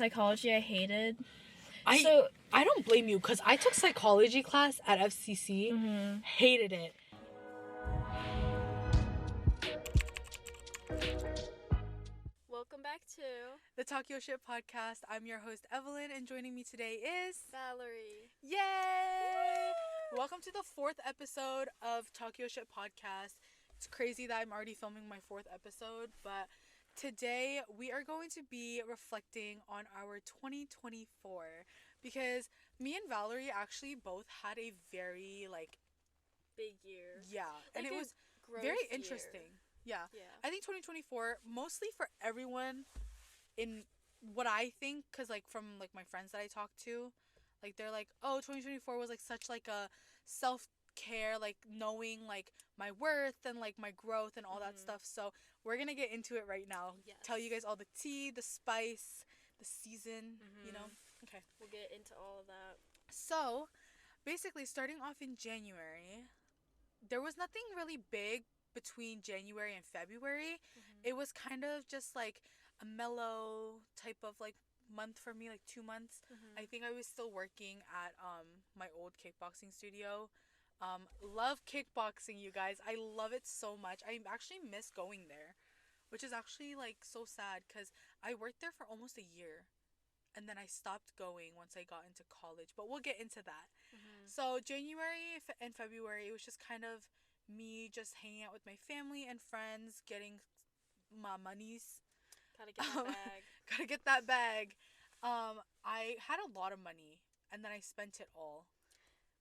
Psychology I hated. I don't blame you because I took psychology class at FCC. Hated it. Welcome back to the Talk Your Shit podcast. I'm your host Evelyn, and joining me today is Valerie. Yay! Woo! Welcome to the 4th episode of Talk Your Shit podcast. It's crazy that I'm already filming my 4th episode, but today we are going to be reflecting on our 2024 because me and Valerie actually both had a very big year. Yeah, and it was very interesting. Yeah. I think 2024, mostly for everyone in what I think, because from my friends that I talk to, they're like, oh, 2024 was such a self-care, knowing my worth and my growth and all that stuff. So we're gonna get into it right now. Yes. Tell you guys all the tea, the spice, the season, Okay. We'll get into all of that. So basically, starting off in January, there was nothing really big between January and February. It was kind of just a mellow type of month for me, 2 months. I think I was still working at my old kickboxing studio. Love kickboxing, you guys. I love it so much. I actually miss going there, which is actually so sad because I worked there for almost a year and then I stopped going once I got into college, but we'll get into that. So January and February, it was just kind of me just hanging out with my family and friends, getting my monies. Gotta get that bag. Gotta get that bag. I had a lot of money and then I spent it all,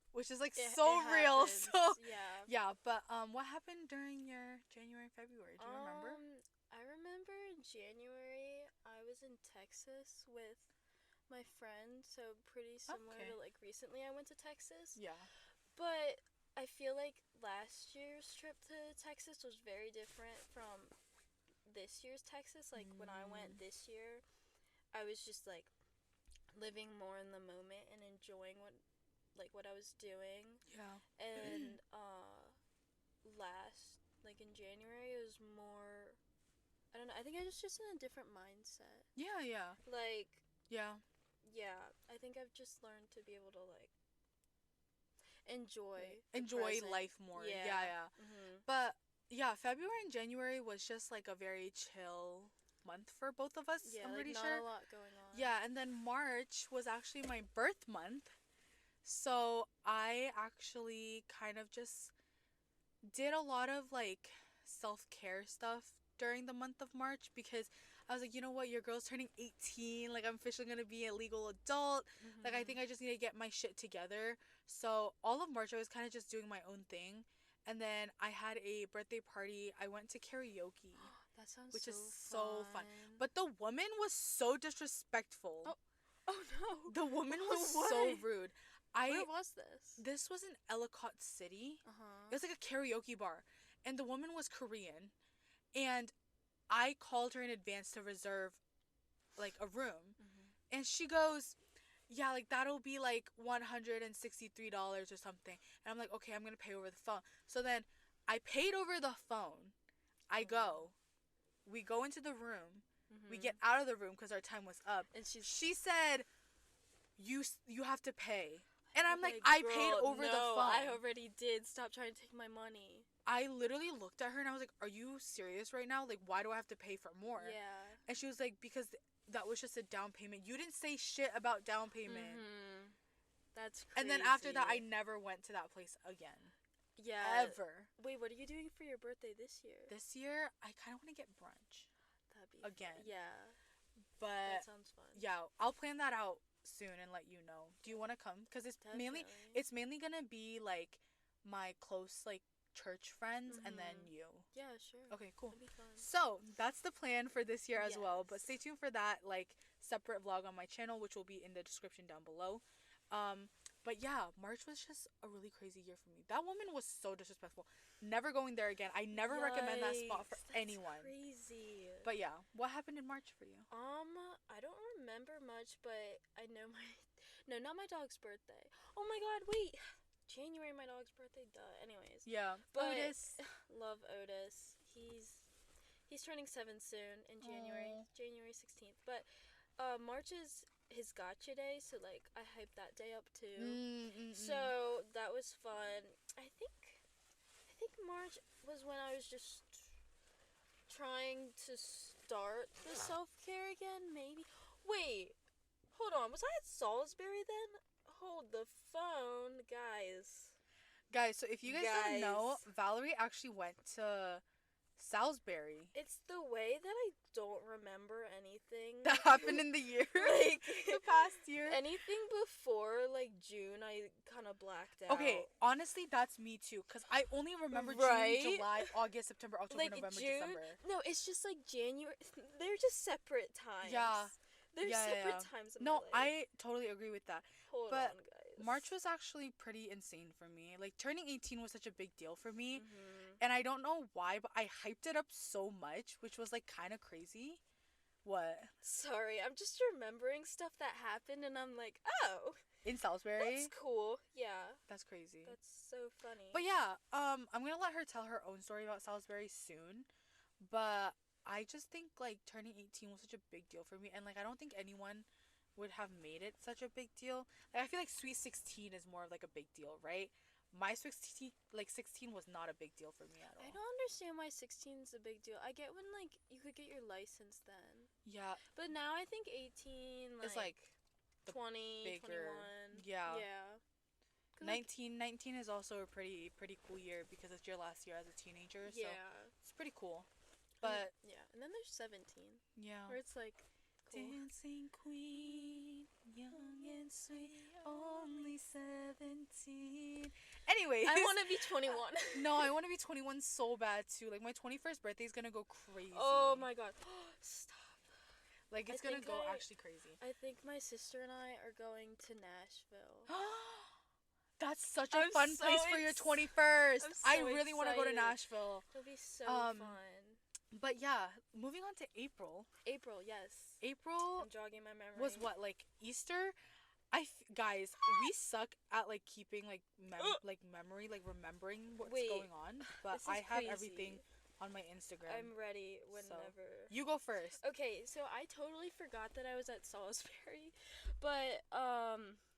which is so real. Happens. So yeah. But what happened during your January and February? Do you remember? I remember in January I was in Texas with my friend, so pretty similar to recently I went to Texas. Yeah. But I feel like last year's trip to Texas was very different from this year's Texas. When I went this year, I was just living more in the moment and enjoying what I was doing. Yeah. And in January it was more, I don't know, I think I was just in a different mindset. Yeah. Yeah. Yeah, I think I've just learned to be able to enjoy life more. Yeah. But yeah, February and January was just a very chill month for both of us. Yeah, I'm pretty not sure. A lot going on. Yeah, and then March was actually my birth month, so I actually kind of just did a lot of self-care stuff during the month of March because I was like, you know what, your girl's turning 18, I'm officially gonna be a legal adult. I think I just need to get my shit together. So all of March I was kind of just doing my own thing, and then I had a birthday party. I went to karaoke. That sounds which is so fun. But the woman was so disrespectful. Oh no. The woman was so rude. Where was this? This was in Ellicott City. It was a karaoke bar, and the woman was Korean, and I called her in advance to reserve a room, and she goes, yeah, that'll be $163 or something. And I'm like, okay, I'm gonna pay over the phone. So then I paid over the phone. We go into the room. We get out of the room because our time was up. And she said, you have to pay. And I'm like, I paid over the phone. I already did. Stop trying to take my money. I literally looked at her and I was like, are you serious right now? Why do I have to pay for more? Yeah. And she was like, because that was just a down payment. You didn't say shit about down payment. That's crazy. And then after that, I never went to that place again. Yeah. Ever. Wait, what are you doing for your birthday this year? This year, I kind of want to get brunch. That'd be again. Fun. Yeah. But that sounds fun. Yeah, I'll plan that out soon and let you know. Do you want to come? Because it's mainly gonna be my close church friends and then you. Yeah, sure. Okay, cool. That'd be fun. So that's the plan for this year as well. But stay tuned for that separate vlog on my channel, which will be in the description down below. But yeah, March was just a really crazy year for me. That woman was so disrespectful. Never going there again. I never recommend that spot for anyone. Crazy. But yeah, what happened in March for you? I don't remember much, but I know not my dog's birthday. Oh my god, wait. January, my dog's birthday. Duh. Anyways. Yeah. But Otis. Love Otis. He's turning 7 soon in January. Aww. January 16th. But March is his gotcha day, so like I hyped that day up too. Mm-mm-mm. So that was fun. I think March was when I was just trying to start the self-care again, maybe. Wait, hold on. Was I at Salisbury then? Hold the phone, guys. Guys, so if you guys don't know, Valerie actually went to Salisbury. It's the way that I don't remember anything That happened in the year. like The past year. anything before like June, I kind of blacked out. Okay, honestly, that's me too. Because I only remember Right? June, July, August, September, October, Like November, June. December. No, it's just like January. They're just separate times. Yeah. They're Yeah, separate yeah. times. Of No, my life. I totally agree with that. Hold but on, guys. March was actually pretty insane for me. Like, turning 18 was such a big deal for me. Mhm. And I don't know why, but I hyped it up so much, which was, like, kind of crazy. What? Sorry, I'm just remembering stuff that happened, and I'm like, oh, In Salisbury? that's cool. Yeah, That's crazy. that's so funny. But yeah, I'm gonna let her tell her own story about Salisbury soon. But I just think, like, turning 18 was such a big deal for me. And, like, I don't think anyone would have made it such a big deal. Like, I feel like Sweet 16 is more of, like, a big deal, right? My 16, like, 16 was not a big deal for me at all. I don't understand why 16 is a big deal. I get when like you could get your license then, Yeah, but now I think 18 it's, like, the 20, bigger. 21. Yeah. Yeah. 'Cause, like, 19 is also a pretty cool year because it's your last year as a teenager. So yeah. it's pretty cool. But, Yeah, and then there's 17, yeah. where it's like, cool. Dancing queen, young and sweet, only 17. Anyways. I want to be 21. No, I want to be 21 so bad too. Like, my 21st birthday is gonna go crazy. Oh my god. Stop. Like, it's I gonna think go I- actually crazy. I think my sister and I are going to Nashville. That's such a I'm fun so place for your ex- 21st. I'm I so really want to go to excited. Nashville. It'll be so Um, fun. But yeah, moving on to April. April, yes. April I'm jogging my memory. was what, like, Easter? Guys, we suck at, like, keeping, like, like, memory, like, remembering what's Wait, going on. But this is I have crazy. everything on my Instagram. I'm ready whenever. You go first. Okay, so I totally forgot that I was at Salisbury, but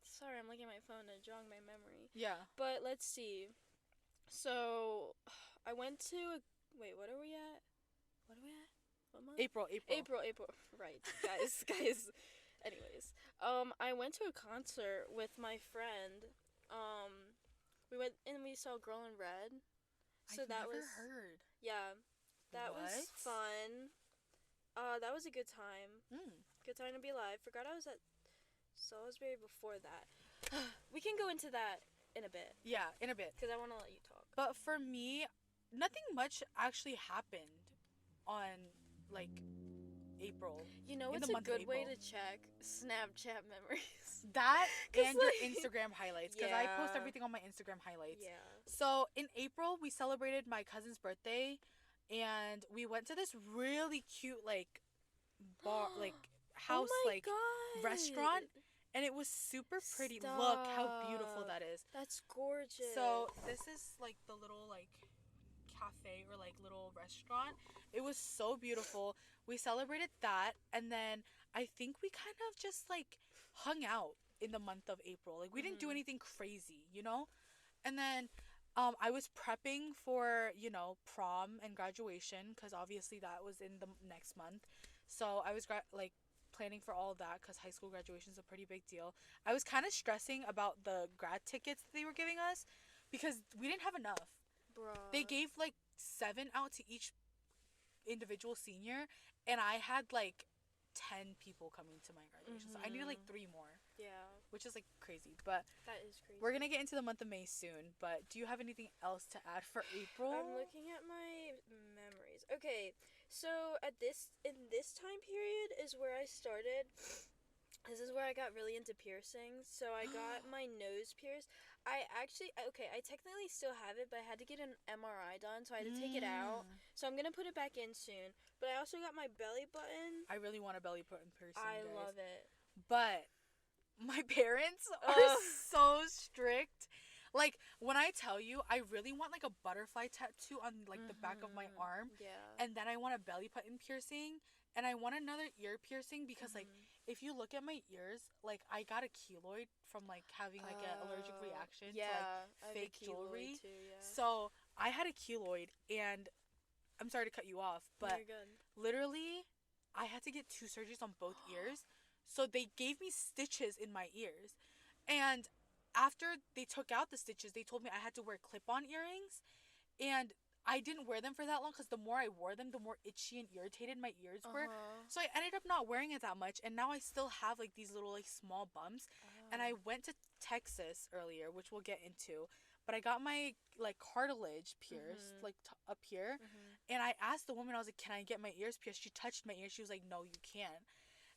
sorry, I'm looking at my phone to jog my memory. Yeah. But let's see. So I went to wait, what are we at? What are we at? What month? April. April. Right, guys. Anyways, I went to a concert with my friend. We went and we saw Girl in Red. So I've that never was heard. yeah, that was What? fun. That was a good time. Good time to be alive. Forgot I was at Salisbury before that. We can go into that in a bit Yeah, in a bit. because I want to let you talk. But for me, nothing much actually happened on, like, April. You know, in it's the a month of good way April. to check Snapchat memories. That 'Cause, and your like- Instagram highlights, because I post Yeah. everything on my Instagram highlights. Yeah. So in April, we celebrated my cousin's birthday, and we went to this really cute, like, bar, like, house, oh my like, God. restaurant, and it was super pretty. Look how beautiful Stop. that is. That's gorgeous. So this is, like, the little, like, cafe or, like, little restaurant. It was so beautiful. We celebrated that, and then I think we kind of just, like, hung out in the month of April. Like, we didn't do Mhm. anything crazy, you know? And then I was prepping for, you know, prom and graduation, because obviously that was in the next month. So I was like planning for all of that, because high school graduation is a pretty big deal. I was kind of stressing about the grad tickets they were giving us, because we didn't have enough. Bruh. They gave, like, 7 out to each individual senior, and I had, like, 10 people coming to my graduation. So I needed, like, Mhm. 3 more, Yeah, which is, like, crazy. But that is crazy. we're gonna get into the month of May soon. But do you have anything else to add for April? I'm looking at my memories. Okay, so in this time period is where I started. This is where I got really into piercings. So I got my nose pierced. I technically still have it, but I had to get an MRI done, so I had to take it out. Mm. So I'm gonna put it back in soon. But I also got my belly button. I really want a belly button piercing, I guys. love it. But my parents are Ugh. so strict. Like, when I tell you, I really want, like, a butterfly tattoo on, like, the back of my Mhm. arm. Yeah. And then I want a belly button piercing. And I want another ear piercing because, like, Mhm. if you look at my ears, like I got a keloid from like having like an allergic reaction to like Yeah, I have a fake keloid jewelry. too, yeah. So I had a keloid, and I'm sorry to cut you off, No, but you're good. literally I had to get two surgeries on both ears. So they gave me stitches in my ears. And after they took out the stitches, they told me I had to wear clip-on earrings, and I didn't wear them for that long because the more I wore them, the more itchy and irritated my ears were. Uh-huh. So I ended up not wearing it that much, and now I still have like these little like small bumps. And I Oh. went to Texas earlier, which we'll get into, but I got my like cartilage pierced Mhm. like up here, Mhm. and I asked the woman, I was like, "Can I get my ears pierced?" She touched my ears. She was like, "No, you can't."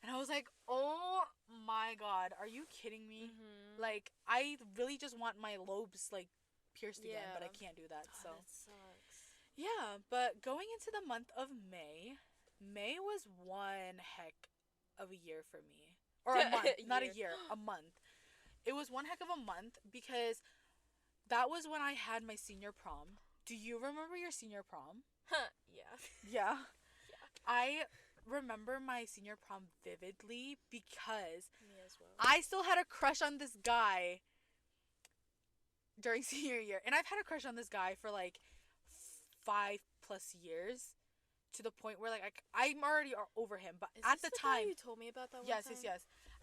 And I was like, "Oh my god, are you kidding me?" Mhm. Like I really just want my lobes like pierced again, but I Yeah. can't do that. Oh, So that sucks. yeah, but going into the month of May, May was one heck of a year for me. Or a month, not a Year. year, a month. It was one heck of a month because that was when I had my senior prom. Do you remember your senior prom? Huh. Yeah. Yeah. Yeah. I remember my senior prom vividly because Me as well. I still had a crush on this guy during senior year. And I've had a crush on this guy for like 5+ years, to the point where like I'm already over him. But Is at this the guy time, you told me about that one yes, time? yes, yes.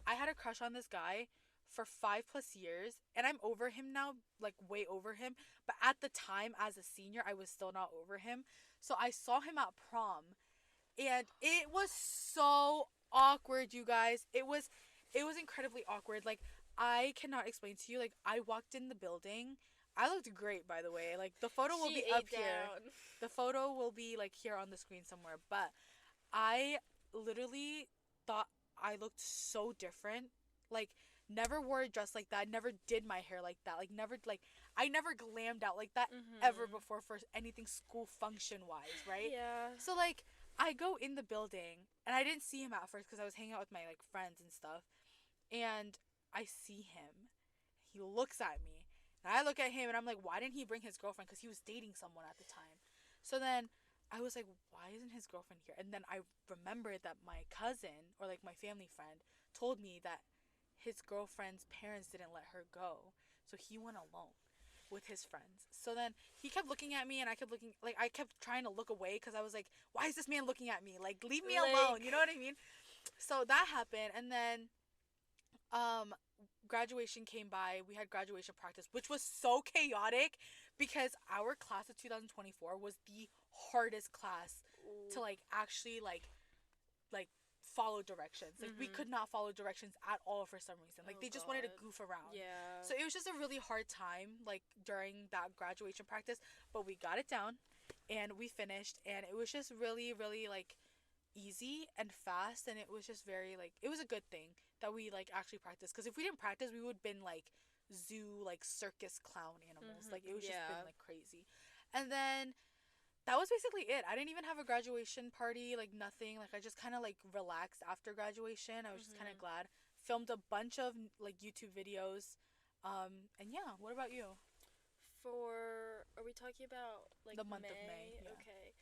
I had a crush on this guy for 5+ years, and I'm over him now, like way over him. But at the time, as a senior, I was still not over him. So I saw him at prom, and it was so awkward, you guys. It was incredibly awkward. Like I cannot explain to you. Like I walked in the building. I looked great, by the way. Like the photo will She be up ate here. down. The photo will be like here on the screen somewhere. But I literally thought I looked so different. Like never wore a dress like that. Never did my hair like that. Like never like I never glammed out like that ever Mhm. before for anything school function wise, right? Yeah. So like I go in the building, and I didn't see him at first because I was hanging out with my like friends and stuff. And I see him. He looks at me. And I look at him, and I'm like, why didn't he bring his girlfriend? Because he was dating someone at the time. So then I was like, why isn't his girlfriend here? And then I remembered that my cousin, or like my family friend, told me that his girlfriend's parents didn't let her go. So he went alone with his friends. So then he kept looking at me, and I kept looking, like I kept trying to look away because I was like, why is this man looking at me? Like leave me alone. Like. You know what I mean? So that happened, and then um graduation came by. We had graduation practice, which was so chaotic because our class of 2024 was the hardest class to Ooh. like actually like follow directions. Like we Mhm. could not follow directions at all for some reason. Like Oh they just wanted to God. goof around. Yeah. So it was just a really hard time like during that graduation practice, but we got it down and we finished, and it was just really really like easy and fast, and it was just very like it was a good thing that we like actually practiced, because if we didn't practice we would have been like zoo like circus clown animals. Mhm. Like it was just been Yeah. like crazy. And then that was basically it. I didn't even have a graduation party, like nothing. Like I just kind of like relaxed after graduation. I was just kind of Mhm. glad. Filmed a bunch of like YouTube videos. And yeah, what about you? Are we talking about like The month of May, May? yeah. Okay.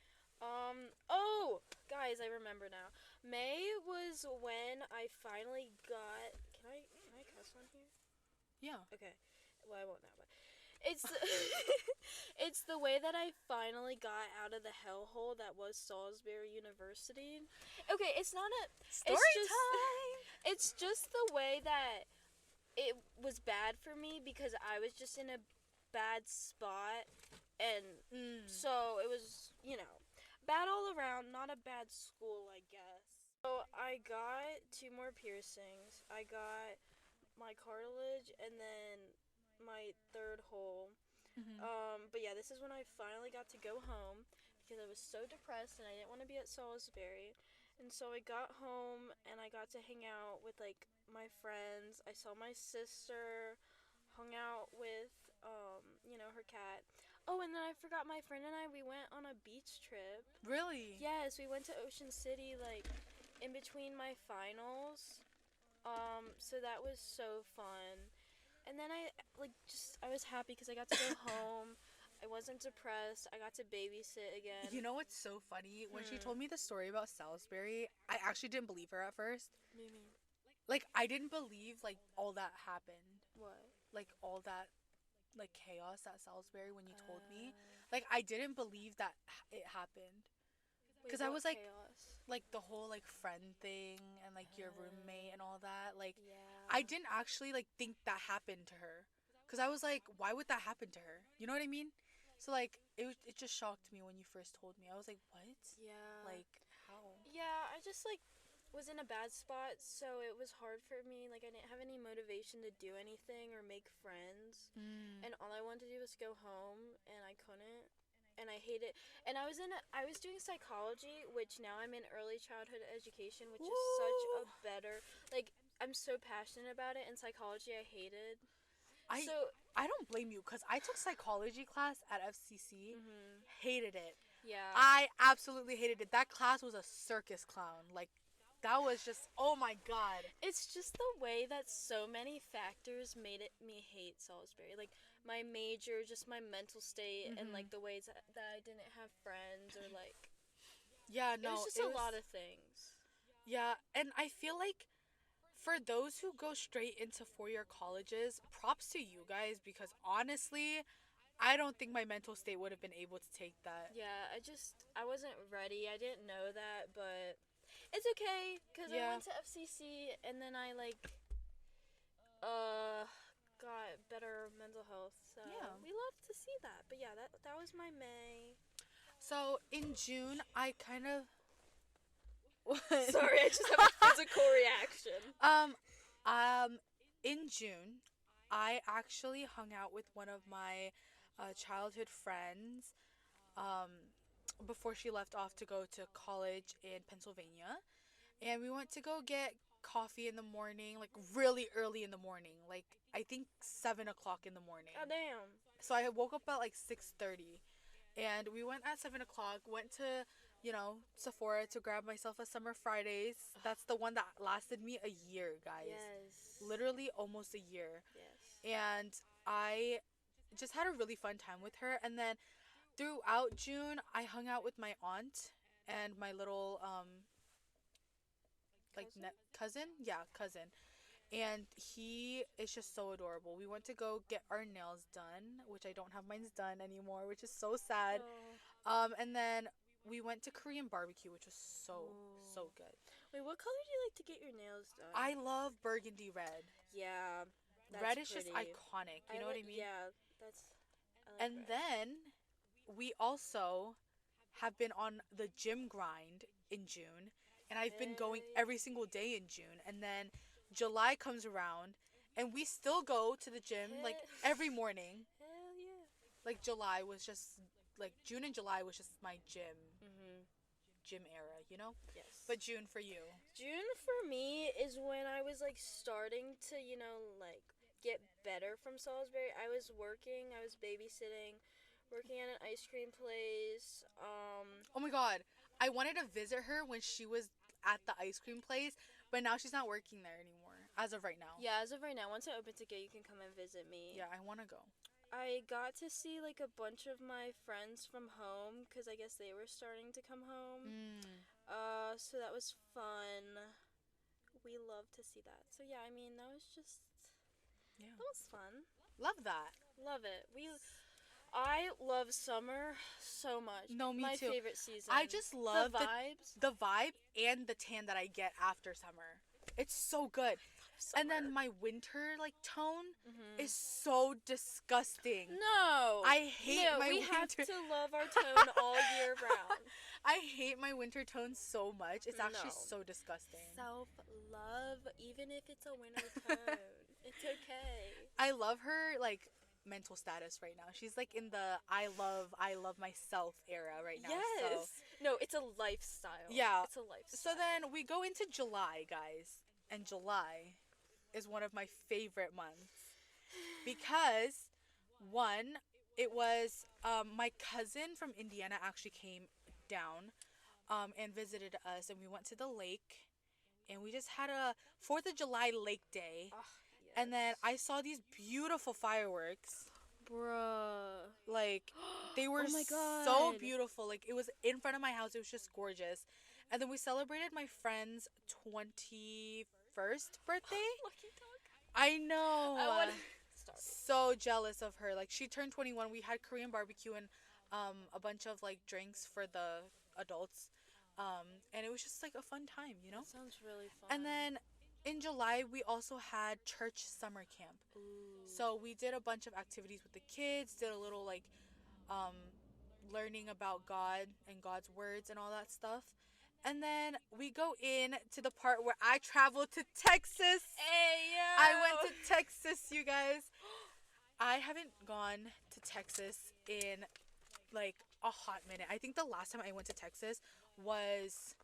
Oh, guys, I remember now. May was when I finally got. Can I cuss on here? Yeah. Okay. Well, I won't now, but it's it's the way that I finally got out of the hellhole that was Salisbury University. Okay, it's not a. Story It's just. time. It's just the way that it was bad for me because I was just in a bad spot, and Mm. so it was, bad all around, not a bad school, I guess. So I got two more piercings. I got my cartilage and then my third hole. Mhm. But yeah, this is when I finally got to go home because I was so depressed and I didn't want to be at Salisbury. And so I got home and I got to hang out with like my friends. I saw my sister, hung out with her cat. Oh, and then I forgot my friend and we went on a beach trip. Really? Yes, we went to Ocean City like in between my finals. So that was so fun. And then I was happy because I got to go home. I wasn't depressed. I got to babysit again. You know what's so funny? When she Hmm. told me the story about Salisbury, I actually didn't believe her at first. What do you mean? like I didn't believe like all that happened. What? Like all that like chaos at Salisbury when you told me. Uh, Like I didn't believe that it happened. Wait, Cuz I what was chaos? like the whole like friend thing and like your roommate and all that. Like I Yeah. didn't actually like think that happened to her. Cuz I was like why would that happen to her? You know what I mean? So like it just shocked me when you first told me. I was like, "What? Yeah. Like how?" Yeah, I just like was in a bad spot, so it was hard for me. Like I didn't have any motivation to do anything or make friends. Mm. And all I wanted to do was go home and I couldn't. And I hated and I was doing psychology, which now I'm in early childhood education, which is such Woo! a better like I'm so passionate about it, and psychology I hated. I So, I don't blame you cuz I took psychology class at FCC. mhm. Hated it. Yeah. I absolutely hated it. That class was a circus clown. Like that was just oh my god. It's just the way that so many factors made it me hate Salisbury. Like my major, just my mental state, and Mhm. like the ways that I didn't have friends, or like Yeah, it was no, just it a was lot of things. yeah, and I feel like for those who go straight into four-year colleges, props to you guys because honestly, I don't think my mental state would have been able to take that. Yeah, I wasn't ready. I didn't know that, but it's okay because I Yeah. went to FCC and then I like uh got better mental health. So Yeah. we love to see that. But yeah, that was my May. So in June, I kind of what? Sorry, I just have a physical reaction. um in June, I actually hung out with one of my childhood friends before she left off to go to college in Pennsylvania. And we went to go get coffee in the morning, like really early in the morning, like I think 7 o'clock in the morning. God damn. So I woke up at like 6:30, and we went at 7 o'clock. Went to Sephora to grab myself a Summer Fridays. That's the one that lasted me a year, guys. Yes. Literally almost a year. Yes. And I just had a really fun time with her. And then throughout June, I hung out with my aunt and my little Cousin? cousin, yeah, cousin, and he is just so adorable. We went to go get our nails done, which I don't have mine's done anymore, which is so sad. Oh. And then we went to Korean barbecue, which was so Ooh. so good. Wait, what color do you like to get your nails done? I love burgundy red. Yeah, that's Red is just pretty. iconic. You know what I mean? Yeah, that's. I like And red. then we also have been on the gym grind in June, and I've been going Hey. every single day in June. And then July comes around, and we still go to the gym like every morning. Hell yeah. Like July was just like June and July was just my Mhm. gym era, you know? Yes. But June for you. June for me is when I was like starting to, like get better from Salisbury. I was working, I was babysitting, working at an ice cream place. Oh my god. I wanted to visit her when she was at the ice cream place, but now she's not working there anymore as of right now. Yeah, as of right now, once it opens again, you can come and visit me. Yeah, I want to go. I got to see like a bunch of my friends from home because I guess they were starting to come home. Mm. So that was fun. We love to see that. So yeah, I mean that was just Yeah. that was fun. Love that. Love it. I love summer so much. No, me My too. favorite season. I just love the vibes. the vibe and the tan that I get after summer. It's so good. Summer. And then my winter like tone Mhm. is so disgusting. No. I hate no, my we winter. have to love our tone all year round. I hate my winter tone so much. It's actually No. so disgusting. Self love, even if it's a winter tone. It's okay. I love her like mental status right now. She's like in the I love myself era right now. Yes. So No, it's a lifestyle. yeah. It's a So lifestyle. then we go into July, guys. And July is one of my favorite months because one, it was my cousin from Indiana actually came down and visited us, and we went to the lake, and we just had a 4th of July lake day. Oh, And then yes. I saw these beautiful fireworks. Bruh. Like they were Oh my so God. beautiful. Like it was in front of my house. It was just gorgeous. And then we celebrated my friend's 21st 21st birthday. Lucky dog. I know. I want. Stop it. So jealous of her. Like, she turned 21. We had Korean barbecue and a bunch of like drinks for the adults. And it was just like a fun time, you know? That sounds really fun. And then in July, we also had church summer camp. Ooh. So we did a bunch of activities with the kids, did a little like learning about God and God's words and all that stuff. And then we go in to the part where I traveled to Texas. Hey, yo. I went to Texas, you guys. I haven't gone to Texas in like a hot minute. I think the last time I went to Texas was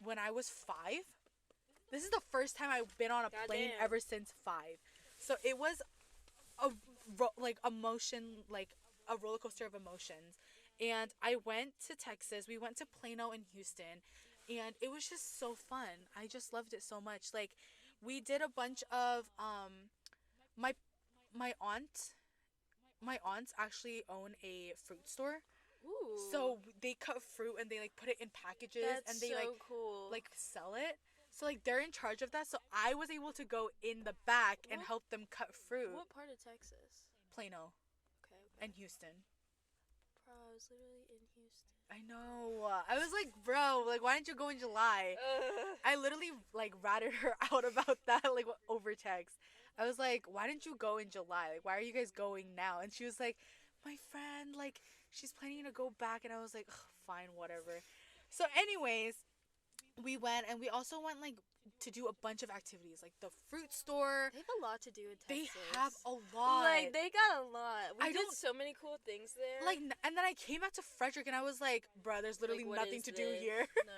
when I was 5. This is the first time I've been on a plane Goddamn. ever since 5. So it was a a roller coaster of emotions. And I went to Texas. We went to Plano and Houston, and it was just so fun. I just loved it so much. Like, we did a bunch of my my aunt my aunts actually own a fruit store. Ooh. So they cut fruit and they like put it in packages That's and they so cool. like sell it. So like they're in charge of that. So I was able to go in the back and What? help them cut fruit. What part of Texas? Plano Okay. and Houston. Bro, I was literally in Houston. I know. I was like, bro, like why didn't you go in July? I literally like ratted her out about that like over text. I was like, why didn't you go in July? Like, why are you guys going now? And she was like, my friend, like, she's planning to go back. And I was like, fine, whatever. So, anyways, we went and we also went like to do a bunch of activities, like the fruit store. They have a lot to do in They Texas. have a lot. Like, they got a lot. We I did don't- so many cool things there. Like, and then I came back to Frederick and I was like, bruh, there's literally Like, what nothing is to do this? here. No,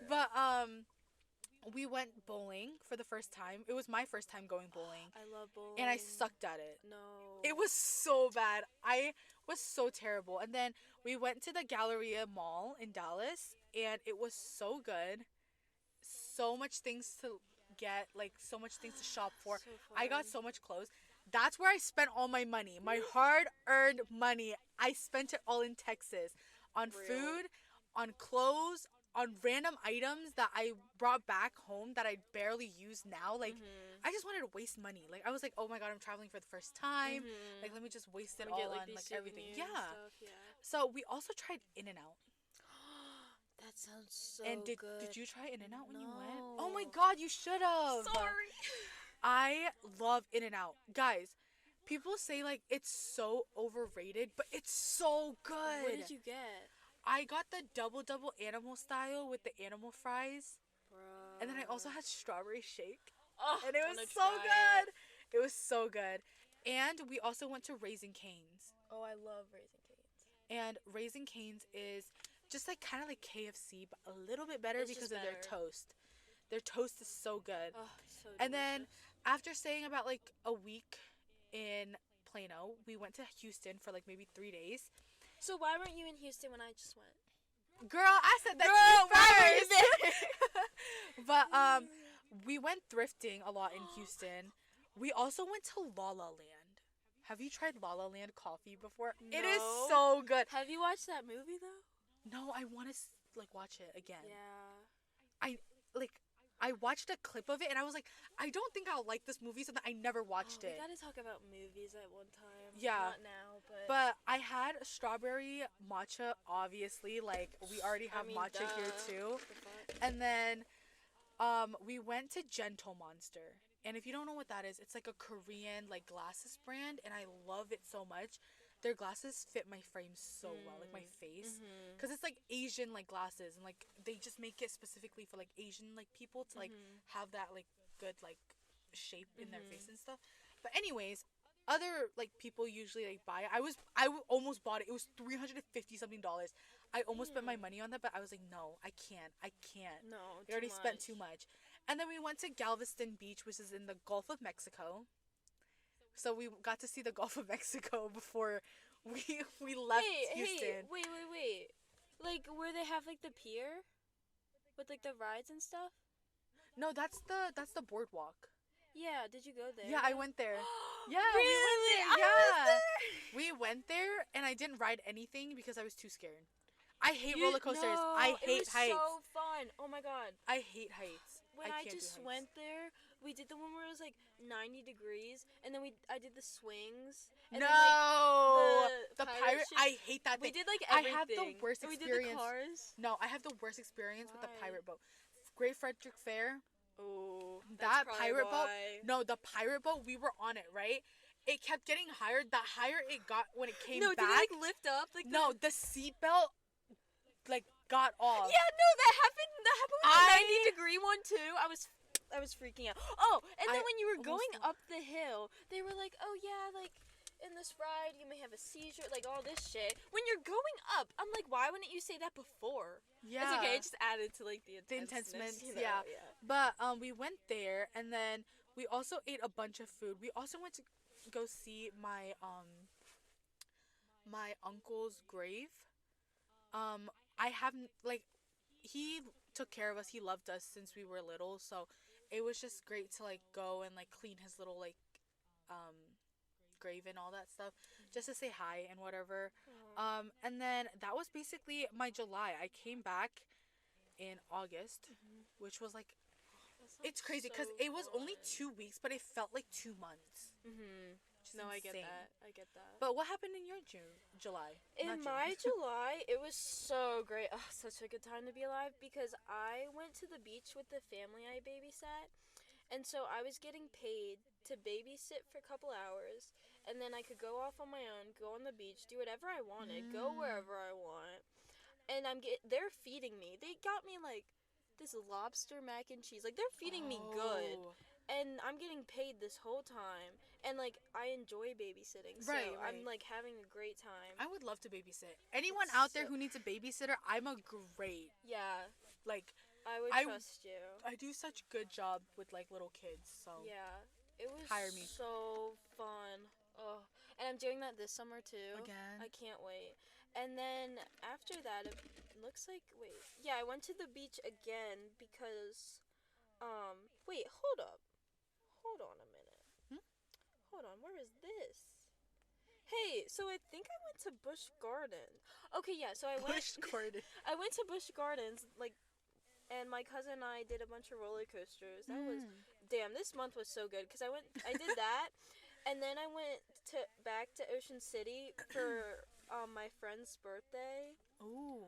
for real. But we went bowling for the first time. It was my first time going bowling. I love bowling. And I sucked at it. No. It was so bad. I was so terrible. And then we went to the Galleria Mall in Dallas, and it was so good. So much things to get, like so much things to shop for. So I got fun. so much clothes. That's where I spent all my money. My hard-earned money. I spent it all in Texas on Real. food, on clothes, on random items that I brought back home that I barely use now. Like, Mhm. I just wanted to waste money. Like, I was like, oh my god, I'm traveling for the first time. Mhm. Like, let me just waste it Let me all get, on these like everything. souvenirs Yeah. and stuff, yeah. So we also tried In-N-Out. That sounds so And did good. you try In-N-Out when you went? Oh No. my god, you should have. Sorry. I love In-N-Out. Guys, people say like it's so overrated, but it's so good. What did you get? I got the double animal style with the animal fries. Bro. And then I also had strawberry shake. Oh, And it was wanna so try good. It was so good. And we also went to Raising Cane's. Oh, I love Raising Cane's. And Raising Cane's is just like kind of like KFC, but a little bit better It's because just of their better. toast. Their toast is so good. Oh, so And then delicious. after staying about like a week in Plano, we went to Houston for like maybe 3 days. So why weren't you in Houston when I just went? Girl, I said that Girl, to why were you you first. But we went thrifting a lot in Houston. We also went to La La Land. Have you tried La La Land coffee before? It is No. so good. Have you watched that movie though? No, I want to like watch it again. Yeah. I watched a clip of it and I was like, I don't think I'll like this movie, so that I never watched it. We gotta talk about movies at one time. Yeah. Not now, but. But I had strawberry matcha, obviously. Like, we already have matcha here duh. too. The fuck? And then we went to Gentle Monster. And if you don't know what that is, it's like a Korean like glasses brand, and I love it so much. Their glasses fit my frame so well, like my face, Mhm. because it's like Asian like glasses, and like they just make it specifically for like Asian like people to like Mhm. have that like good like shape in their Mhm. face and stuff. But anyways, other like people usually like buy it. Almost bought it. It was $350 something. I almost spent my money on that, but I was like, no, I can't. No. I already spent too much. And then we went to Galveston Beach, which is in the Gulf of Mexico. So we got to see the Gulf of Mexico before we left Houston. Wait. Like where they have like the pier, with like the rides and stuff. No, that's the boardwalk. Yeah. Did you go there? Yeah, I went there. Yeah, Really? we went there. I Yeah, was there. we went there, and I didn't ride anything because I was too scared. I hate You- roller coasters. no, I it hate was heights. so fun. Oh my god. I hate heights. when I can't do just heights. went there, we did the one where it was like 90 degrees, and then I did the swings, and No, then like the pirate pirate. ship. I hate that We thing. did like I everything. have the worst And we did the experience. cars. No, I have the worst experience with the Why? pirate boat. Great Frederick Fair. Oh, That that's pirate boat. why. No, the pirate boat. We were on it, right? It kept getting higher. The higher it got when it came No, back. did it like lift up? Like No, the seatbelt like got off. Yeah, no, that happened. That happened with the 90-degree one too. I was freaking out. Oh, and then when you were going up the hill, they were like, "Oh yeah, like in this ride you may have a seizure, like all this shit." When you're going up, I'm like, why wouldn't you say that before? Yeah. It's okay. It just added to like the intenseness, you know, yeah. But we went there, and then we also ate a bunch of food. We also went to go see my uncle's grave. I haven't like he took care of us. He loved us since we were little, so it was just great to like go and like clean his little like grave and all that stuff, just to say hi and whatever. And then that was basically my July. I came back in August, which was like it's crazy because it was only 2 weeks, but it felt like 2 months. No, I get insane. that. I get that. But what happened in your July? In my July, it was so great. Oh, such a good time to be alive because I went to the beach with the family I babysat. And so I was getting paid to babysit for a couple hours, and then I could go off on my own, go on the beach, do whatever I wanted, go wherever I want. And they're feeding me. They got me like this lobster mac and cheese. Like they're feeding me good. And I'm getting paid this whole time, and like I enjoy babysitting, so Right. I'm like having a great time. I would love to babysit. Anyone out there who needs a babysitter, I'm a great. Yeah, like I would trust you. I do such good job with like little kids, so Yeah, it was hire me. so fun. Oh, and I'm doing that this summer too. Again. I can't wait. And then after that, it looks like yeah, I went to the beach again because wait, hold up. Hold on a minute. Hold on, where is this? Hey, so I think I went to Busch Gardens. Okay, yeah, so I went Busch Gardens. I went to Busch Gardens like and my cousin and I did a bunch of roller coasters. That was damn, this month was so good cuz I did that and then I went back to Ocean City for my friend's birthday. Ooh.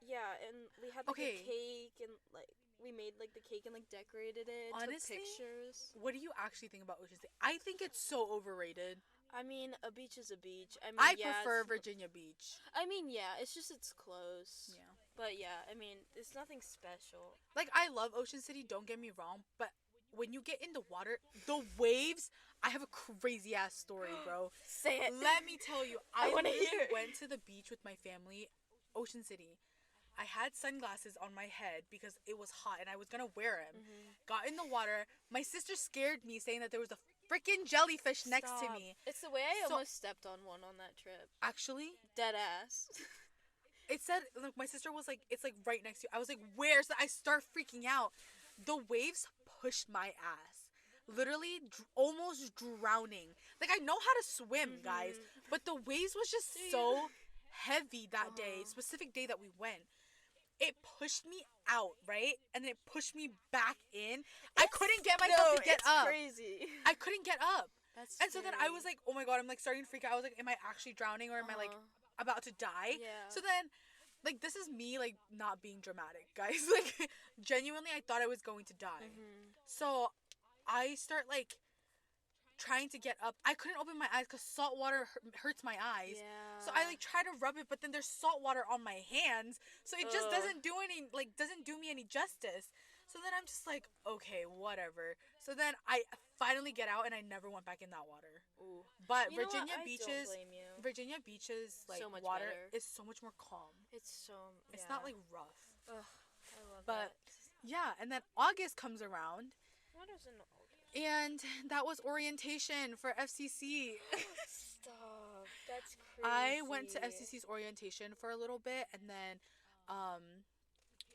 Yeah, and we had like a cake and like we made like the cake and like decorated it. Honestly, took pictures. What do you actually think about Ocean City? I think it's so overrated. I mean, a beach is a beach. I mean, I prefer Virginia Beach. I mean, yeah, it's just it's close. Yeah. But yeah, I mean, it's nothing special. Like I love Ocean City, don't get me wrong, but when you get in the water, the waves, I have a crazy ass story, bro. Say it. Let me tell you, I want to hear. Went to the beach with my family, Ocean City. I had sunglasses on my head because it was hot and I was gonna wear them. Got in the water. My sister scared me, saying that there was a freaking jellyfish next to me. It's the way I almost stepped on one on that trip. Actually, dead ass. It said, look, my sister was like, it's like right next to you. I was like, where? So I start freaking out. The waves pushed my ass. Literally almost drowning. Like I know how to swim, guys, but the waves was just so heavy that day, specific day that we went. It pushed me out, right? And then it pushed me back in. I couldn't get myself to get up. Crazy. I couldn't get up. That's and so then I was like, oh my god, I'm like starting to freak out. I was like, am I actually drowning or am I like about to die? Yeah. So then, like, this is me like not being dramatic, guys. Like, genuinely, I thought I was going to die. So I start like trying to get up. I couldn't open my eyes because salt water hurts my eyes. Yeah. So I like try to rub it, but then there's salt water on my hands, so it just doesn't do me any justice. So then I'm just like, okay, whatever. So then I finally get out and I never went back in that water. Ooh. But You know Virginia what? I beaches, don't blame you. Virginia beaches like So much water better. is so much more calm. It's It's not like rough. Ugh, I love But that. yeah, and then August comes around. What is in August? And that was orientation for FCC. Stop. That's crazy. I went to FCC's orientation for a little bit, and then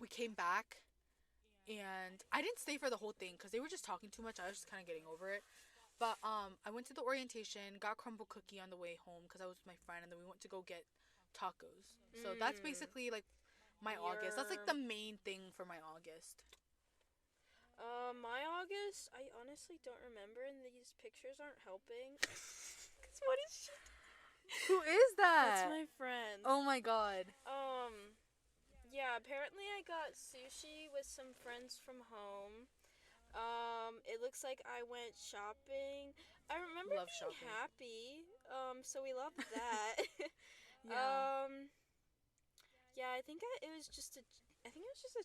we came back, and I didn't stay for the whole thing because they were just talking too much. I was just kind of getting over it. But I went to the orientation, got crumble cookie on the way home because I was with my friend, and then we went to go get tacos. So that's basically like my August. That's like the main thing for my August. My August, I honestly don't remember, and these pictures aren't helping. Cause what is she? Who is That's that? my friend. Oh my god. Yeah, apparently I got sushi with some friends from home. It looks like I went shopping. I remember Love being shopping. happy. So we loved that. Yeah. Yeah, I think it was just a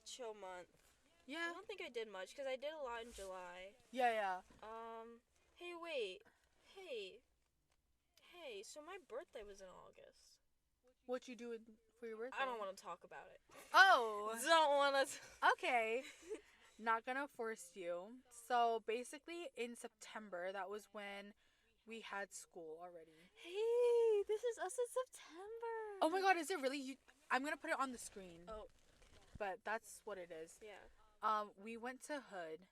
chill month. I Yeah. don't think I did much because I did a lot in July. Yeah, yeah. Hey, wait. Hey, hey. So my birthday was in August. What you doing for your birthday? I don't want to talk about it. Oh. Don't want to. Okay. Not gonna force you. So basically, in September, that was when we had school already. Hey, this is us in September. Oh my god, is it really? I'm gonna put it on the screen. Oh. But that's what it is. Yeah. We went to Hood,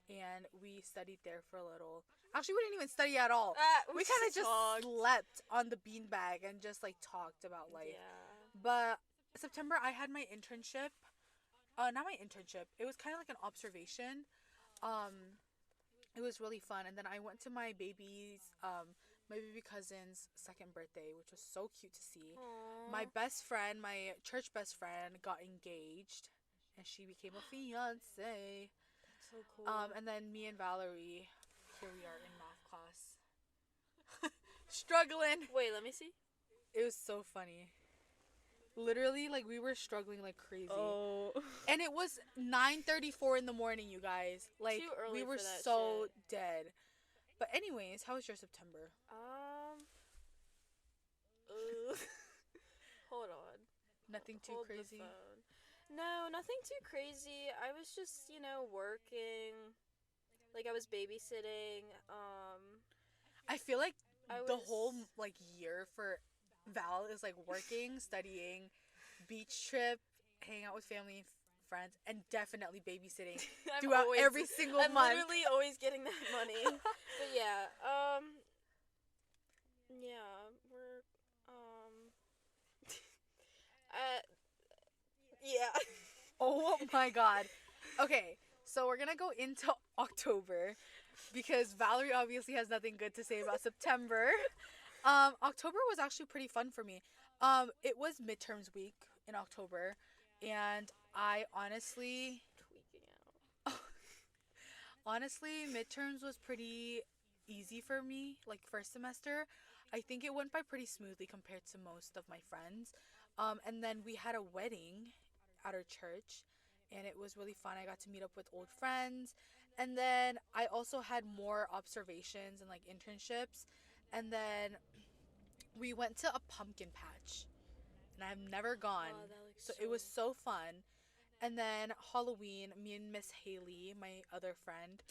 and we studied there for a little. Actually, we didn't even study at all. We kind of just slept on the beanbag and just like talked about life. Yeah. But September, I had my internship. Not my internship. It was kind of like an observation. It was really fun, and then I went to my baby cousin's second birthday, which was so cute to see. Aww. My best friend, my church best friend, got engaged, and she became a fiance. That's so cool. And then me and Valerie, here we are in math class, struggling. Wait, let me see. It was so funny. Literally, like, we were struggling like crazy. Oh. And it was 9:34 in the morning, you guys. Like, Too early we were for that so shit. dead. But anyways, how was your September? Hold on. Nothing too Hold crazy? the phone. No, nothing too crazy. I was just, working. Like, I was babysitting. I feel like I the was- whole, like, year for Val is, like, working, studying, beach trip, hanging out with family and friends, and definitely babysitting I'm throughout always- every single I'm month. literally always getting that money. But yeah, yeah, we're, yeah. Oh my god. Okay, so we're gonna go into October because Valerie obviously has nothing good to say about September. October was actually pretty fun for me. It was midterms week in October, and I honestly, Tweaking out. honestly, midterms was pretty easy for me. Like first semester, I think it went by pretty smoothly compared to most of my friends. And then we had a wedding at our church, and it was really fun. I got to meet up with old friends, and then I also had more observations and like internships, and then we went to a pumpkin patch, and I've never gone. Oh, that looks So it was so fun. And then Halloween, me and Miss Haley, my other friend,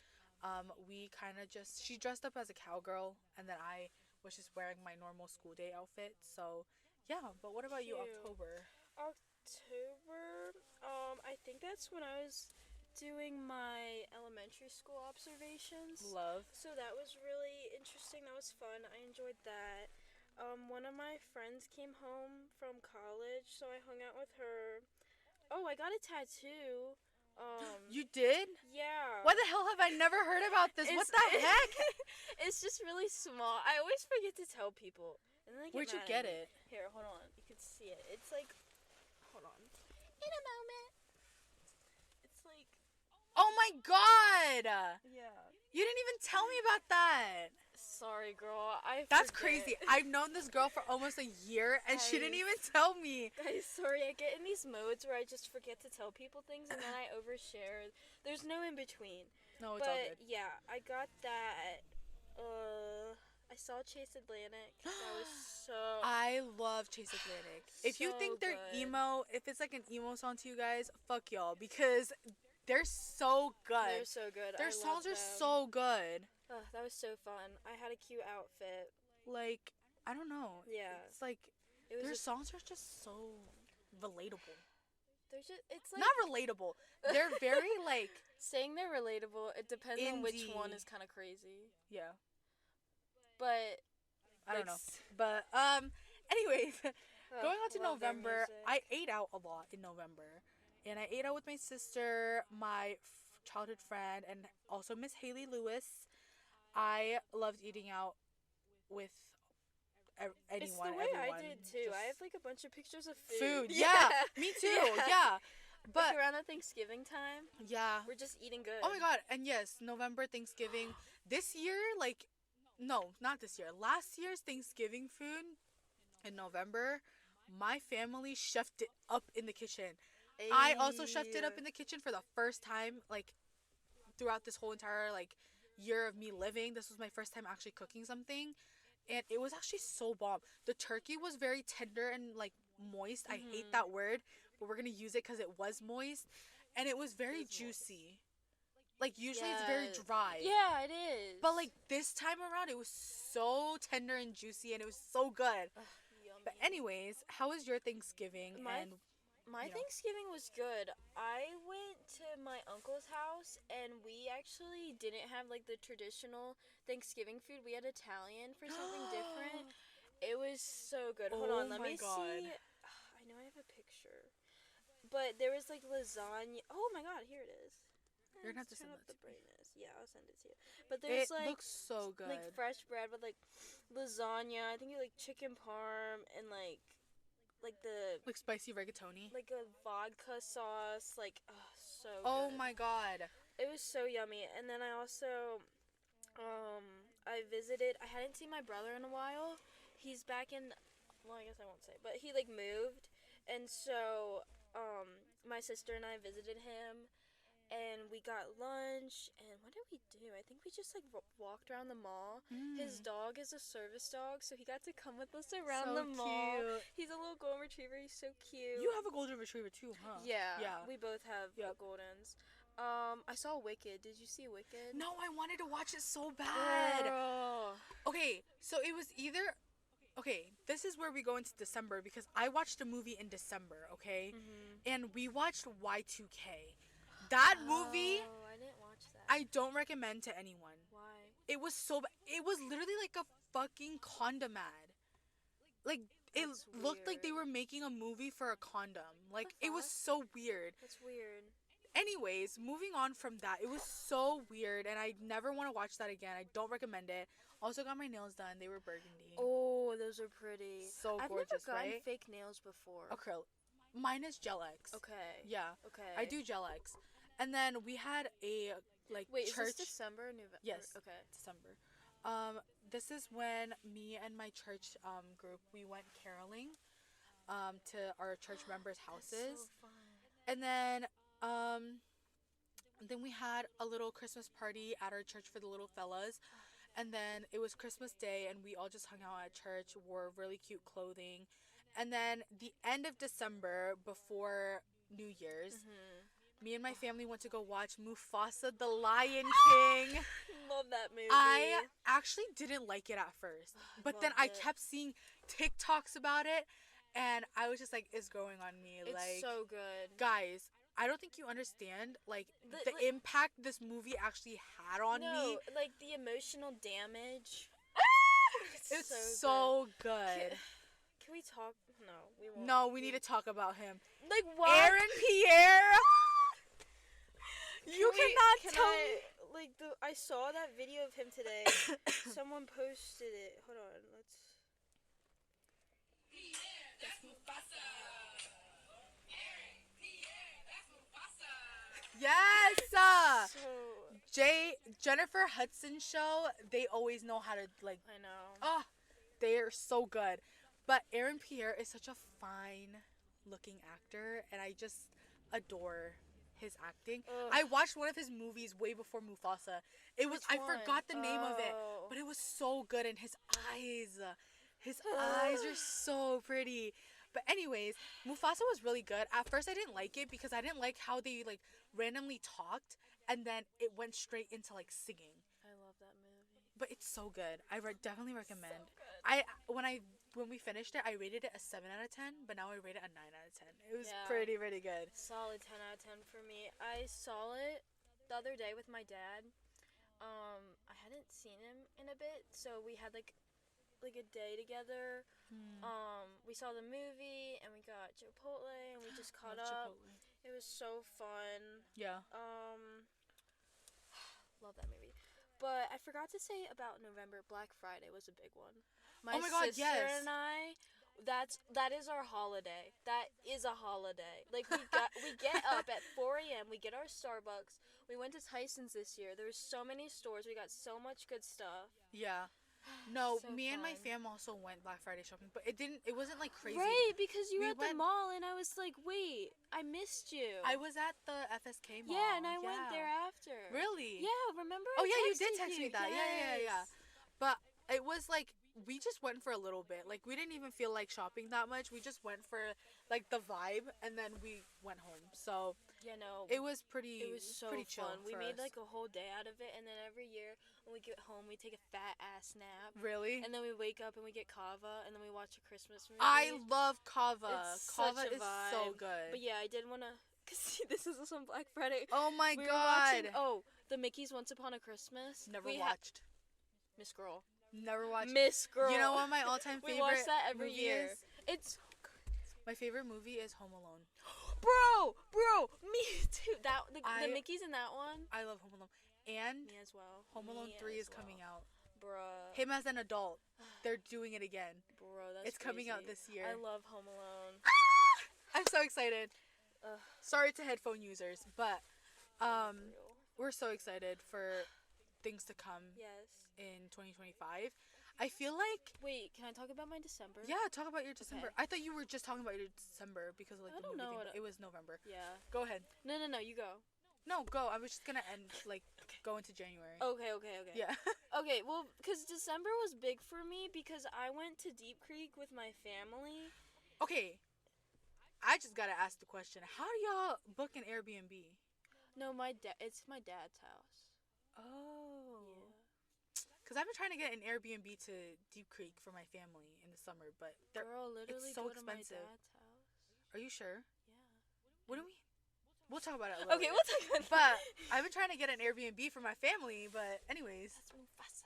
we kind of just, she dressed up as a cowgirl, and then I was just wearing my normal school day outfit. So yeah, but what about you, Cute. October? October, I think that's when I was doing my elementary school observations. Love. So that was really interesting. That was fun. I enjoyed that. One of my friends came home from college, so I hung out with her. Oh, I got a tattoo. You did? Yeah. Why the hell have I never heard about this? What the heck? It's just really small. I always forget to tell people. And then they get Where'd you mad get at me. it? Here, hold on. You can see it. It's like, hold on. In a moment. It's like, Oh my god! yeah. You didn't even tell me about that. Sorry, girl. That's forget. crazy. I've known this girl for almost a year, and she didn't even tell me. Guys, sorry. I get in these modes where I just forget to tell people things, and then I overshare. There's no in between. No, it's all But good. yeah, I got that. I saw Chase Atlantic. That was so. I love Chase Atlantic. If you So think they're good. emo, if it's like an emo song to you guys, fuck y'all, because they're so good. They're so good. Their I songs love are them. so good. That was so fun. I had a cute outfit. Like, I don't know. Yeah. It's like It was their just, songs are just so relatable. it's like Not relatable. They're very like, saying they're relatable. It depends on which one Indie. is kind of crazy. yeah. But I don't like, know. But anyways, going on to love their November, music. I ate out a lot in November. And I ate out with my sister, my childhood friend and also Miss Haley Lewis. I loved eating out with It's anyone, the way I everyone. did too. Just I have like a bunch of pictures of food. food. Yeah, me too. Yeah. Like But around the Thanksgiving time, yeah. we're just eating good. Oh my god. And yes, November Thanksgiving. This year, like no, not this year. Last year's Thanksgiving food in November, my family chefed it up in the kitchen. I also chefed it up in the kitchen for the first time, like throughout this whole entire like year of me living. This was my first time actually cooking something, and it was actually so bomb. The turkey was very tender and like moist. I hate that word, but we're gonna use it because it was moist, and it was very juicy. Like usually it's very dry. Yeah, it is. But like this time around, it was so tender and juicy, and it was so good. Ugh, yummy. But anyways, how was your Thanksgiving? My you know. Thanksgiving was good. I went to my uncle's house and we actually didn't have like the traditional Thanksgiving food. We had Italian for something different. It was so good. Hold on, let me see. I know I have a picture. But there was like lasagna. Oh my god, here it is. You're gonna have to Turn send up that the to me. brightness. Yeah, I'll send it to you. But there's It like looks so good. like fresh bread with like lasagna. I think it like chicken parm and like the Like spicy rigatoni. like a vodka sauce, like so Oh good. my god. It was so yummy. And then I also I visited. I hadn't seen my brother in a while. He's back in, well, I guess I won't say, but he like moved. And so my sister and I visited him and we got lunch. And what did we do? I think we just like walked around the mall. His dog is a service dog, so he got to come with us around So the mall. cute. He's a little golden retriever. He's so cute. You have a golden retriever too, huh? Yeah. Yeah. We both have Yep. Goldens. I saw Wicked. Did you see Wicked? No, I wanted to watch it so bad. Girl. Okay, so it was either. Okay, this is where we go into December because I watched a movie in December, okay? And we watched Y2K. That movie, Oh, I didn't watch that. I don't recommend to anyone. Why? It was so it was literally like a fucking condom ad. Like it That's looked like they weird. were making a movie for a condom. Like the it was fuck? so weird. That's weird. Anyways, moving on from that, it was so weird and I never want to watch that again. I don't recommend it. Also got my nails done. They were burgundy. Oh, those are pretty. So I've gorgeous, never gotten right? fake nails before. Acrylic. Mine is Gel X. Okay. Yeah. Okay. I do Gel X. And then we had a like Wait, church is this December or November? Yes. Okay. December. This is when me and my church group we went caroling to our church members' houses. So fun. And then we had a little Christmas party at our church for the little fellas. And then it was Christmas Day and we all just hung out at church, wore really cute clothing. And then the end of December before New Year's, me and my family went to go watch Mufasa the Lion King. Love that movie. I actually didn't like it at first, but then I loved it. kept seeing TikToks about it, and I was just like, "It's growing on me." It's like, so good. guys, I don't think you understand like the Like- impact this movie actually had on me. Like the emotional damage. It's so so good. Can we talk? No, we won't. No, we need to talk about him. Like what? Aaron Pierre. You cannot Can tell I, me. like I saw that video of him today. Someone posted it. Hold on, let's. Yes. So Jennifer Hudson show. They always know how to like. I know. Oh, they are so good. But Aaron Pierre is such a fine looking actor, and I just adore his acting. Ugh. I watched one of his movies way before Mufasa. It was Which I one? forgot the name of it, Oh. but it was so good, and his eyes are so pretty. But anyways, Mufasa was really good. At first I didn't like it because I didn't like how they like randomly talked and then it went straight into like singing. I love that movie. But it's so good. I definitely recommend. So good. When we finished it, I rated it a 7 out of 10, but now I rate it a 9 out of 10. It was Yeah. pretty good. Solid 10 out of 10 for me. I saw it the other day with my dad. I hadn't seen him in a bit, so we had like a day together. We saw the movie and we got Chipotle and we just caught Love up. Chipotle. It was so fun. Yeah. love that movie. But I forgot to say about November. Black Friday was a big one. Oh my God, sister yes. and I, that is our holiday. That is a holiday. Like we get up at 4 a.m. We get our Starbucks. We went to Tyson's this year. There were so many stores. We got so much good stuff. Yeah. No, So me and my fun. fam also went Black Friday shopping, but it wasn't like crazy. Right, because you We were at the went- mall and I was like, wait, I missed you. I was at the FSK mall. Yeah, and I went there after. Really? Yeah, remember? Oh I yeah, you did texted text me that. Yes. Yeah. But it was like we just went for a little bit. Like we didn't even feel like shopping that much. We just went for like the vibe, and then we went home. So Yeah, no. it was pretty. It was so pretty chill fun. We for made us. like a whole day out of it, and then every year when we get home, we take a fat ass nap, Really. and then we wake up and we get kava, and then we watch a Christmas movie. I love kava. It's Kava such a is so vibe. good. But yeah, I did wanna. Cause see, this is on Black Friday. Oh my We were God. watching. The Mickey's Once Upon a Christmas. Never We watched. Miss Girl. Never watched. Miss Girl. You know what my all-time We favorite watch that every movie year. is? It's My favorite movie is Home Alone. bro, me too. The Mickey's in that one. I love Home Alone. And Me as well. Home Alone 3 is coming out. Bruh. Him as an adult. They're doing it again. Bro, that's It's coming out crazy. this year. I love Home Alone. I'm so excited. Ugh. Sorry to headphone users, but Real. we're so excited for things to come Yes. in 2025. I feel like Wait, can I talk about my December? yeah, talk about your December. Okay. I thought you were just talking about your December because of like I the don't movie know thing, what but it was November. Yeah. Go ahead. No, you go. No, go. I was just gonna end like go into January. Okay. Yeah. Okay, well, because December was big for me because I went to Deep Creek with my family. Okay. I just gotta ask the question: how do y'all book an Airbnb? No, it's my dad's house. Oh. Yeah. Because I've been trying to get an Airbnb to Deep Creek for my family in the summer, but Girl, literally so go expensive. to my dad's house. are you sure? Yeah. What do we? We'll talk about it a little Okay, later. we'll talk about But I've been trying to get an Airbnb for my family, but anyways. That's Mufasa.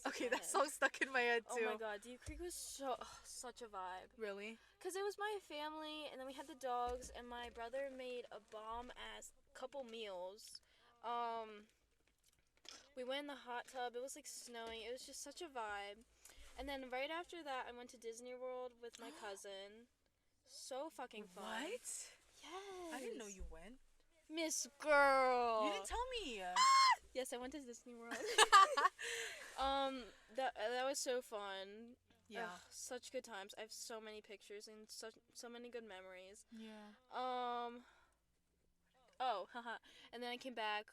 Okay, that song's stuck in my head too. Oh my god, Deep Creek was such a vibe. Really? Because it was my family, and then we had the dogs, and my brother made a bomb-ass couple meals. We went in the hot tub. It was like snowing. It was just such a vibe. And then right after that, I went to Disney World with my cousin. So fucking fun. What? Yes. I didn't know you went. Miss Girl. You didn't tell me. Yes, I went to Disney World. That was so fun. Yeah. Ugh, such good times. I have so many pictures and so many good memories. Yeah. Haha. And then I came back,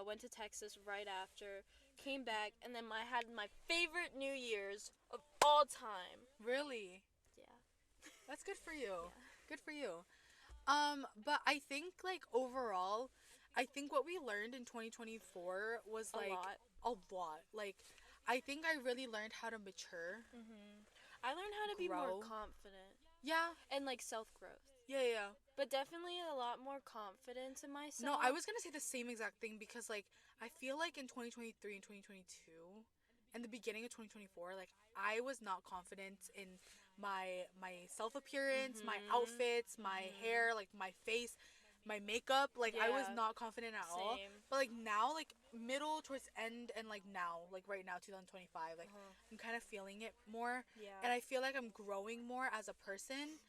went to Texas right after, came back, and then I had my favorite New Year's of all time. Really? Yeah. That's good for you. Yeah. Good for you. But I think like overall, I think what we learned in 2024 was like a lot. Like I think I really learned how to mature. I learned how to be more Grow. confident Yeah. and like self-growth. Yeah. But definitely a lot more confidence in myself. No, I was gonna say the same exact thing because like I feel like in 2023 and 2022 and the beginning of 2024, like I was not confident in my self appearance, my outfits, my hair, like my face, my makeup. Like I was Yeah. not confident at all. Same. But like now, like middle towards end and like now, like right now, 2025, like I'm kind of feeling it more. Yeah. And I feel like I'm growing more as a person.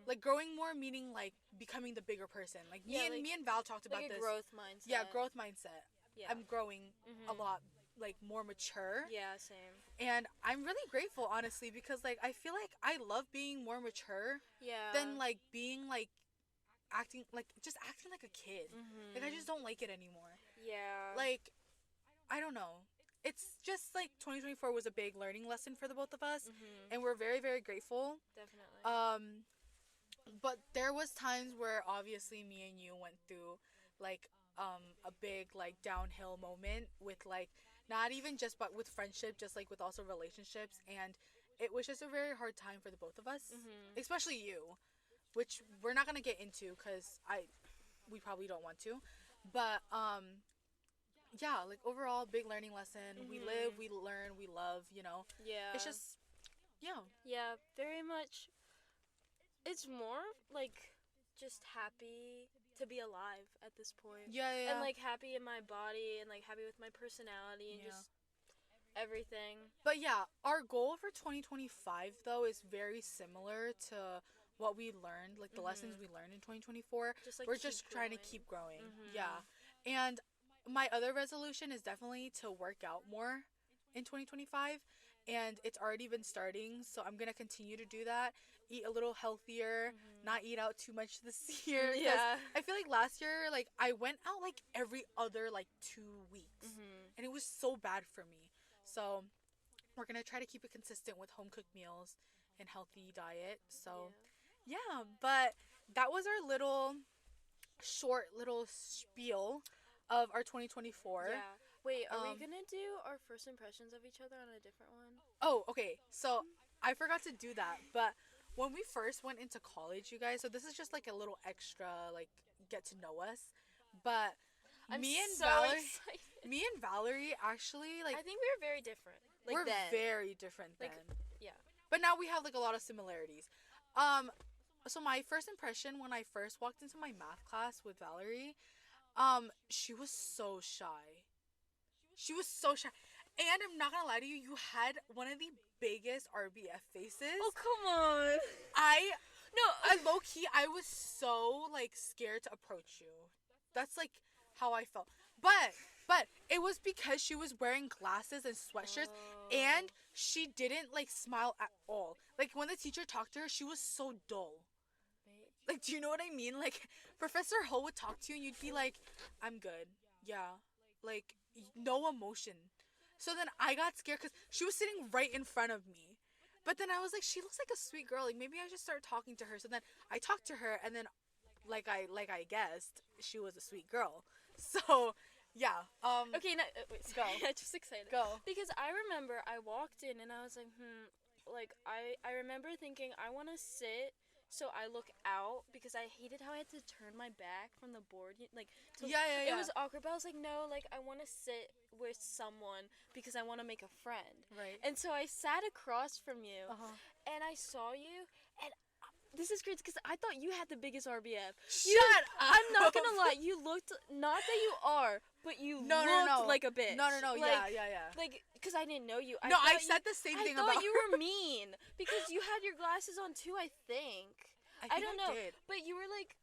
Like growing more meaning like becoming the bigger person. Like Yeah, me and Val talked about like a this. growth mindset. Yeah, growth mindset. Yeah. I'm growing a lot like more mature. Yeah, same. And I'm really grateful honestly because like I feel like I love being more mature Yeah. than like being like acting like a kid. Like I just don't like it anymore. Yeah. Like I don't know. It's just like 2024 was a big learning lesson for the both of us and we're very very grateful. Definitely. But there was times where obviously me and you went through like a big like downhill moment with like not even just but with friendship, just like with also relationships, and it was just a very hard time for the both of us, especially you, which we're not gonna get into because we probably don't want to, but yeah, like overall big learning lesson. We live, we learn, we love, you know. Yeah. It's just Yeah, very much. It's more like just happy to be alive at this point. Yeah, yeah. And, like, happy in my body and, like, happy with my personality and just everything. But yeah, our goal for 2025 though is very similar to what we learned, like the lessons we learned in 2024. Just, like, We're just trying to keep growing. Yeah. And my other resolution is definitely to work out more in 2025, and it's already been starting, so I'm going to continue to do that. Eat a little healthier, not eat out too much this year. Yeah. I feel like last year, like, I went out like every other like 2 weeks, and it was so bad for me. So we're gonna try to keep it consistent with home cooked meals and healthy diet. So yeah, but that was our short little spiel of our 2024. Yeah. Wait, are we gonna do our first impressions of each other on a different one? Oh, okay. So I forgot to do that, but when we first went into college, you guys, so this is just like a little extra, like, get to know us. But I'm me and so Valerie, excited. me and Valerie actually, like, I think we were very different. Like, we're then. very different then. Like, yeah. But now we have like a lot of similarities. So my first impression when I first walked into my math class with Valerie, she was so shy. She was so shy. And I'm not gonna lie to you, you had one of the biggest RBF faces. Oh, come on. Low key, I was so like scared to approach you. That's like how I felt. But it was because she was wearing glasses and sweatshirts, and she didn't like smile at all. Like when the teacher talked to her, she was so dull. Like, do you know what I mean? Like, Professor Ho would talk to you and you'd be like, I'm good. Yeah. Like, no emotion. So then I got scared because she was sitting right in front of me. But then I was like, she looks like a sweet girl. Like, maybe I should start talking to her. So then I talked to her, and then, like I guessed, she was a sweet girl. So, yeah. Okay, no, wait, go. I'm just excited. Go. Because I remember I walked in and I was like, like, I remember thinking, I want to sit so I look out, because I hated how I had to turn my back from the board. Like, yeah. It was awkward, but I was like, no, like, I want to sit with someone because I want to make a friend. Right. And so I sat across from you, and I saw you, and this is crazy because I thought you had the biggest RBF. Shut up! I'm not gonna lie, you looked, not that you are, but you looked like a bitch. No. Like, Yeah. Like, because I didn't know you. I said the same thing about I thought you were mean because you had your glasses on too, I think. I don't know. Did. But you were like,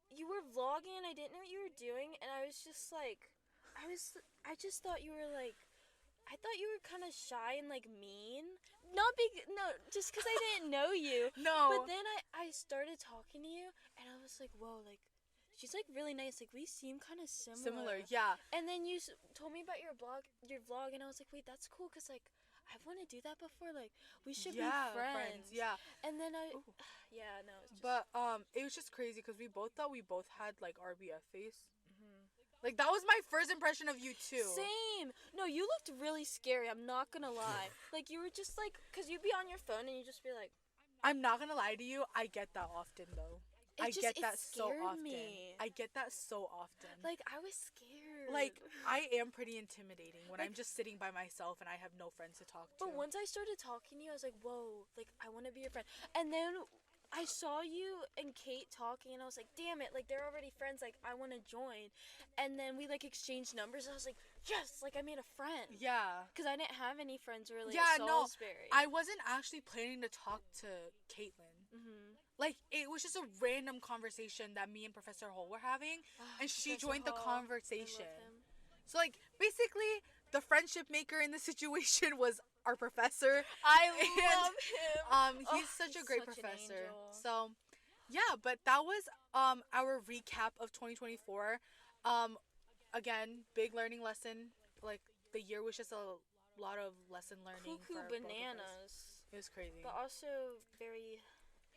you were vlogging and I didn't know what you were doing, and I was just like, I just thought you were like, I thought you were kind of shy and like mean. Just because I didn't know you. No. But then I started talking to you, and I was like, whoa, like, she's like really nice. Like, we seem kind of similar. Yeah. And then you told me about your vlog, and I was like, wait, that's cool, because like, I want to do that before. Like, we should be friends. Yeah. And then yeah, no. It's just... But it was just crazy because we both thought we both had like RBF face. Like, that was my first impression of you too. Same. No, you looked really scary. I'm not gonna lie. Like, you were just like, cause you'd be on your phone and you'd just be like. I'm not gonna lie to you. I get that often though. I get that so often. I get that so often. Like, I was scared. Like, I am pretty intimidating when I'm just sitting by myself and I have no friends to talk to. But once I started talking to you, I was like, whoa, like, I want to be your friend. And then I saw you and Kate talking, and I was like, damn it, like, they're already friends. Like, I want to join. And then we, like, exchanged numbers, and I was like, yes, like, I made a friend. Yeah. Because I didn't have any friends really at at Salisbury. I wasn't actually planning to talk to Caitlin. Like, it was just a random conversation that me and Professor Hole were having, and she joined the conversation. So, like, basically, the friendship maker in the situation was our professor. I love him. He's such a great professor. So, yeah, but that was our recap of 2024. Again, big learning lesson. Like, the year was just a lot of lesson learning. Cuckoo for bananas. It was crazy. But also very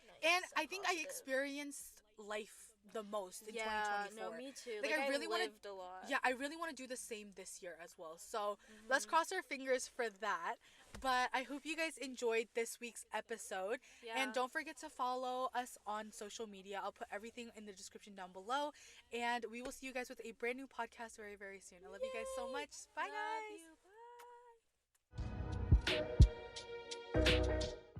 nice. And I think I experienced life the most in 2024. No, me too. Like, I really lived a lot. Yeah, I really want to do the same this year as well. So let's cross our fingers for that. But I hope you guys enjoyed this week's episode. Yeah. And don't forget to follow us on social media. I'll put everything in the description down below. And we will see you guys with a brand new podcast very, very soon. I love you guys so much. Bye, guys. Bye.